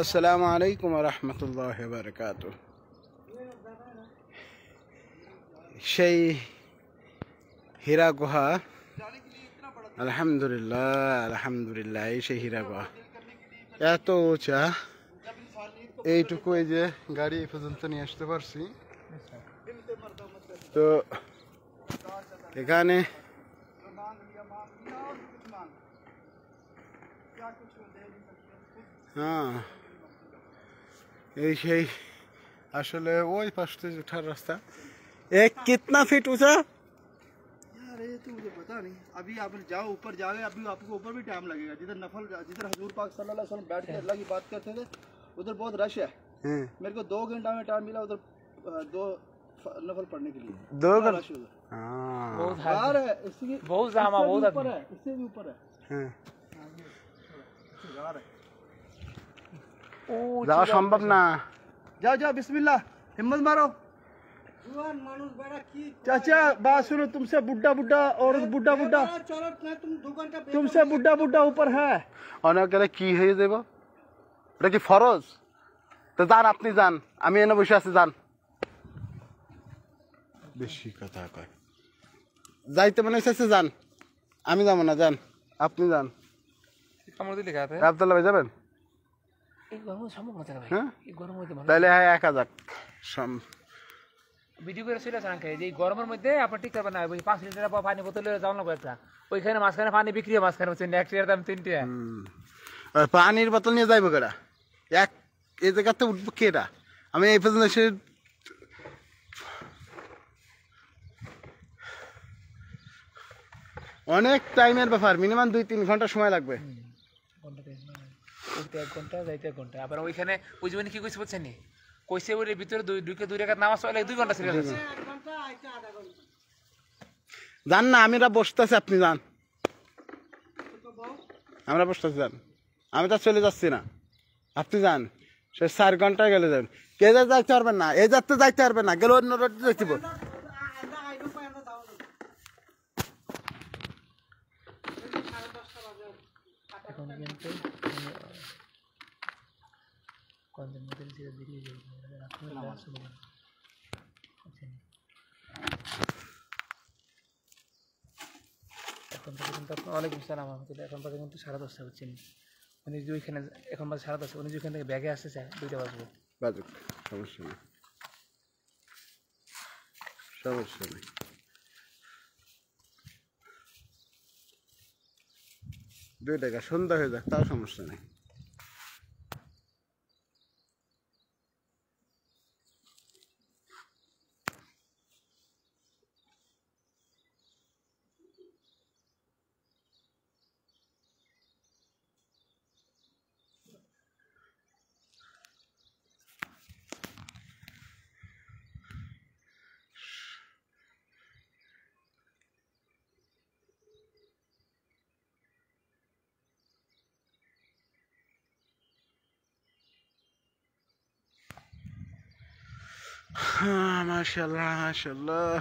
আসসালামু আলাইকুম ওয়া রাহমাতুল্লাহি ওয়া বারাকাতুহু। সেই হীরা গুহা, আলহামদুলিল্লাহ এই সেই হীরা গুহা, এত উঁচা। এইটুকু এই যে গাড়ি এই পর্যন্ত নিয়ে আসতে পারছি। তো এখানে হ্যাঁ এই সেই আসলে ওই পাশে উঠার রাস্তা। एक कितना फीट ऊंचा? यार ये तो मुझे पता नहीं। अभी आप जाओ ऊपर जाओगे, अभी आपको ऊपर भी टाइम लगेगा। जिधर हजूर पाक सल्लल्लाहु अलैहि वसल्लम बैठ के अल्लाह की बात करते थे, उधर बहुत रश है। मेरे को 2 घंटा में टाइम मिला उधर 2 नफल पढ़ने के लिए। 2 घंटा रश उधर बहुत बाहर है, इसकी बहुत जामा, बहुत ऊपर है, इससे भी ऊपर है। যাওয়া সম্ভব না। जाओ जाओ, बिस्मिल्लाह, हिम्मत मारो। चाचा बात सुनो, तुमसे बुड्ढा और बुड्ढा तुमसे बुड्ढा ऊपर है। অনেক গেলে কি হয়ে যাব? এটা কি ফরজ? তো যান, আপনি যান, আমি এনে বসে আছি, যান। বেশি কথা কয়। যাইতে মনে হচ্ছে যান, আমি যাব না, যান আপনি যান। আব্দুল্লাহ ভাই যাবেন? হ্যাঁ তাহলে হ্যাঁ 1000 ভিডিও করে ছিল যে গরমের মধ্যে আপনার ঠিক পাবেন না। 5 লিটার পানি বোতলে যাওয়া লাগবে একটা, ওইখানে মাঝখানে পানি বিক্রি হয়, মাঝখানে হচ্ছে নেক্সট ইয়ার দাম 3 টাকা। পানির বোতল নিয়ে যাইবো কেডা? এই জায়গাতে উঠবো কেডা? আমি এই পর্যন্ত এসে অনেক টাইমের ব্যাপার, মিনিমাম 2-3 ঘন্টা সময় লাগবে। উঠতে 1 ঘন্টা, যাইতে 1 ঘন্টা। আবার ওইখানে ওই জীবনে কি কইছে বুঝছেন নি? কইছে ওর ভিতরে 2 রাকাত নামাজ পড়লে 2 ঘন্টা ছিল গেছে। যান না, আমরা বসতেছি, আপনি যান। আমরা বসতেছি, যান। আমি তো চলে যাচ্ছি না, আপনি যান। সে 4 ঘন্টা গেলে যাবেন। কে যাইতে পারবেন না, এই যাতে যাইতে পারবেন না, গেলে অন্য রোড যাইতে। এখন কিন্তু কন্টেন্ট মধ্যে ধীরে ধীরে এখন পর্যন্ত ওয়ালাইকুম আসসালাম রহমতুল্লাহ। এখন পর্যন্ত কিন্তু 10:30 হচ্ছে। উনি যে ওইখানে এখন বাজে 10:30, উনি যে ওইখান থেকে ব্যাগে আসতে চায় 2টা বাজবে। বাজুক, সমস্যা নেই, সমস্যা নেই। 2 টাকা সন্ধ্যা হয়ে যাক, তাও সমস্যা নেই। মাশাআল্লাহ মাশাআল্লাহ।